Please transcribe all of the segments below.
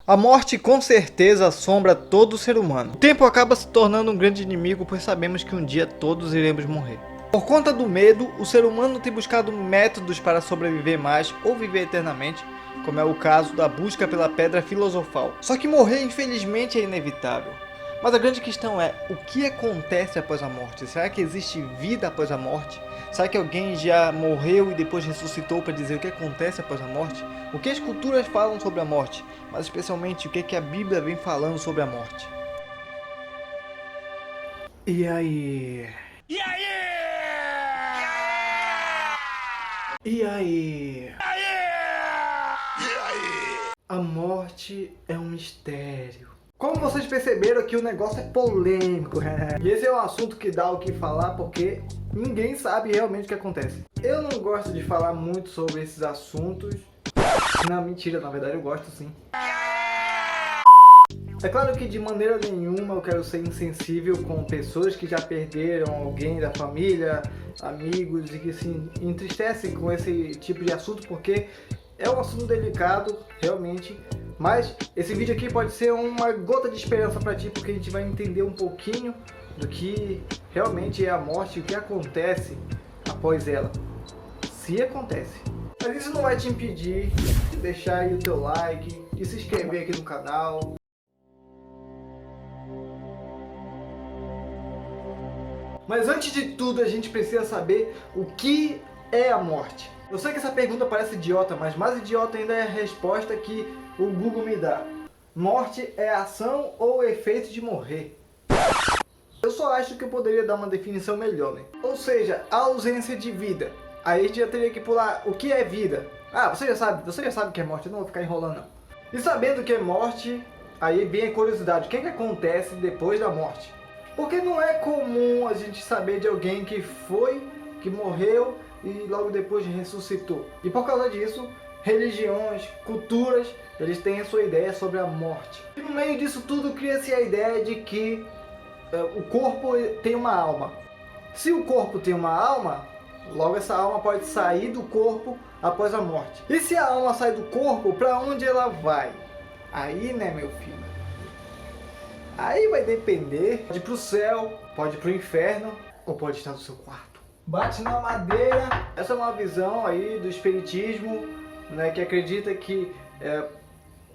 A morte com certeza assombra todo ser humano. O tempo acaba se tornando um grande inimigo, pois sabemos que um dia todos iremos morrer. Por conta do medo, o ser humano tem buscado métodos para sobreviver mais ou viver eternamente, como é o caso da busca pela pedra filosofal. Só que morrer infelizmente é inevitável. Mas a grande questão é, o que acontece após a morte? Será que existe vida após a morte? Será que alguém já morreu e depois ressuscitou para dizer o que acontece após a morte? O que as culturas falam sobre a morte? Mas especialmente o que a Bíblia vem falando sobre a morte? E aí? E aí? E aí? E aí? A morte é um mistério. Como vocês perceberam aqui, o negócio é polêmico, e esse é um assunto que dá o que falar porque ninguém sabe realmente o que acontece. Eu não gosto de falar muito sobre esses assuntos. Não, mentira, na verdade eu gosto sim. É claro que de maneira nenhuma eu quero ser insensível com pessoas que já perderam alguém da família, amigos e que se entristecem com esse tipo de assunto, porque é um assunto delicado, realmente. Mas esse vídeo aqui pode ser uma gota de esperança para ti, porque a gente vai entender um pouquinho do que realmente é a morte e o que acontece após ela, se acontece. Mas isso não vai te impedir de deixar aí o teu like, de se inscrever aqui no canal. Mas antes de tudo, a gente precisa saber o que é a morte. Eu sei que essa pergunta parece idiota, mas mais idiota ainda é a resposta que o Google me dá. Morte é ação ou efeito de morrer. Eu só acho que eu poderia dar uma definição melhor, né? Ou seja, a ausência de vida. Aí a gente já teria que pular o que é vida. Ah, você já sabe o que é morte, eu não vou ficar enrolando não. E sabendo o que é morte, aí vem a curiosidade, o que acontece depois da morte? Porque não é comum a gente saber de alguém que morreu e logo depois ressuscitou. E por causa disso, religiões, culturas, eles têm a sua ideia sobre a morte. E no meio disso tudo cria-se a ideia de que o corpo tem uma alma. Se o corpo tem uma alma, logo essa alma pode sair do corpo após a morte. E se a alma sai do corpo, para onde ela vai? Aí, né, meu filho? Aí vai depender, pode ir pro céu, pode ir pro inferno, ou pode estar no seu quarto. Bate na madeira. Essa é uma visão aí do espiritismo, né, que acredita que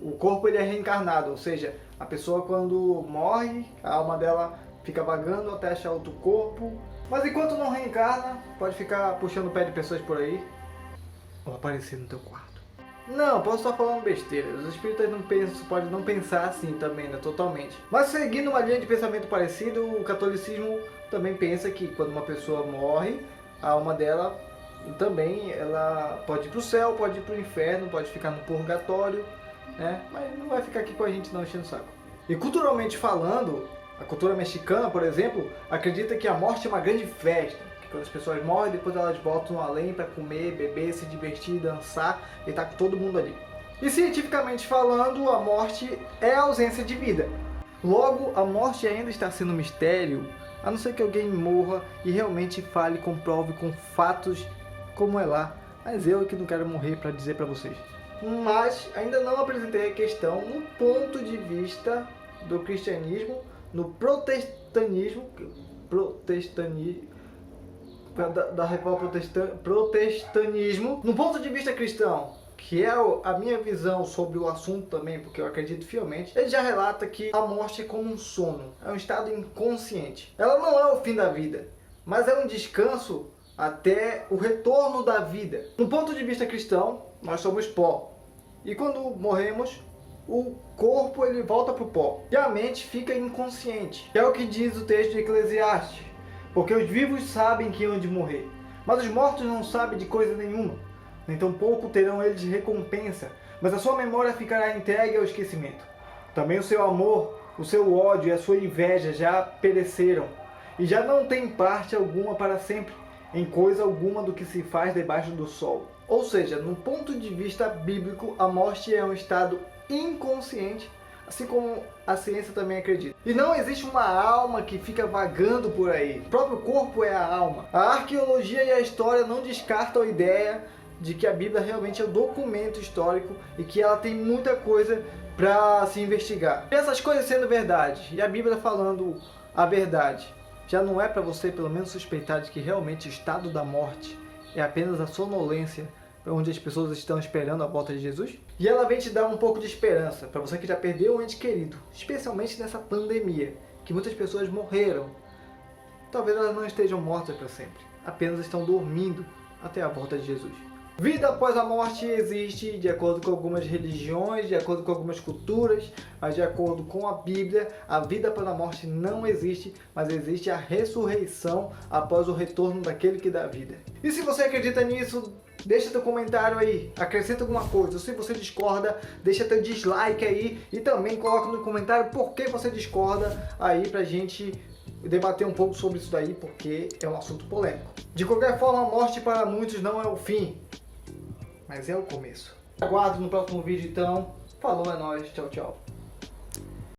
o corpo ele é reencarnado, ou seja, a pessoa quando morre, a alma dela fica vagando até achar outro corpo. Mas enquanto não reencarna, pode ficar puxando o pé de pessoas por aí, ou aparecer no teu quarto. Não, posso estar falando besteira. Os espíritas podem não pensar assim também, né? Totalmente. Mas seguindo uma linha de pensamento parecido, o catolicismo também pensa que quando uma pessoa morre, a alma dela também ela pode ir para o céu, pode ir para o inferno, pode ficar no purgatório, né? Mas não vai ficar aqui com a gente não enchendo o saco. E culturalmente falando, a cultura mexicana, por exemplo, acredita que a morte é uma grande festa. Quando as pessoas morrem, depois elas voltam além para comer, beber, se divertir, dançar e estar com todo mundo ali. E cientificamente falando, a morte é a ausência de vida. Logo, a morte ainda está sendo um mistério, a não ser que alguém morra e realmente fale, comprove com fatos como é lá. Mas eu que não quero morrer para dizer para vocês. Mas ainda não apresentei a questão no ponto de vista do cristianismo, no protestantismo, da reforma protestantismo, no ponto de vista cristão, que é a minha visão sobre o assunto também, porque eu acredito fielmente, ele já relata que a morte é como um sono, é um estado inconsciente. Ela não é o fim da vida, mas é um descanso até o retorno da vida. No ponto de vista cristão, nós somos pó, e quando morremos, o corpo ele volta para o pó, e a mente fica inconsciente, que é o que diz o texto de Eclesiastes. Porque os vivos sabem que hão de morrer, mas os mortos não sabem de coisa nenhuma. Nem tampouco terão eles recompensa, mas a sua memória ficará entregue ao esquecimento. Também o seu amor, o seu ódio e a sua inveja já pereceram, e já não tem parte alguma para sempre, em coisa alguma do que se faz debaixo do sol. Ou seja, no ponto de vista bíblico, a morte é um estado inconsciente, assim como a ciência também acredita. E não existe uma alma que fica vagando por aí. O próprio corpo é a alma. A arqueologia e a história não descartam a ideia de que a Bíblia realmente é um documento histórico e que ela tem muita coisa para se investigar. E essas coisas sendo verdade, e a Bíblia falando a verdade, já não é para você pelo menos suspeitar de que realmente o estado da morte é apenas a sonolência onde as pessoas estão esperando a volta de Jesus? E ela vem te dar um pouco de esperança para você que já perdeu um ente querido, especialmente nessa pandemia, que muitas pessoas morreram. Talvez elas não estejam mortas para sempre, apenas estão dormindo até a volta de Jesus. Vida após a morte existe de acordo com algumas religiões, de acordo com algumas culturas, mas de acordo com a Bíblia, a vida após a morte não existe, mas existe a ressurreição após o retorno daquele que dá vida. E se você acredita nisso, deixa teu comentário aí, acrescenta alguma coisa. Se você discorda, deixa teu dislike aí e também coloca no comentário por que você discorda aí pra gente debater um pouco sobre isso daí, porque é um assunto polêmico. De qualquer forma, a morte para muitos não é o fim, mas é o começo. Aguardo no próximo vídeo então. Falou, é nóis, tchau, tchau.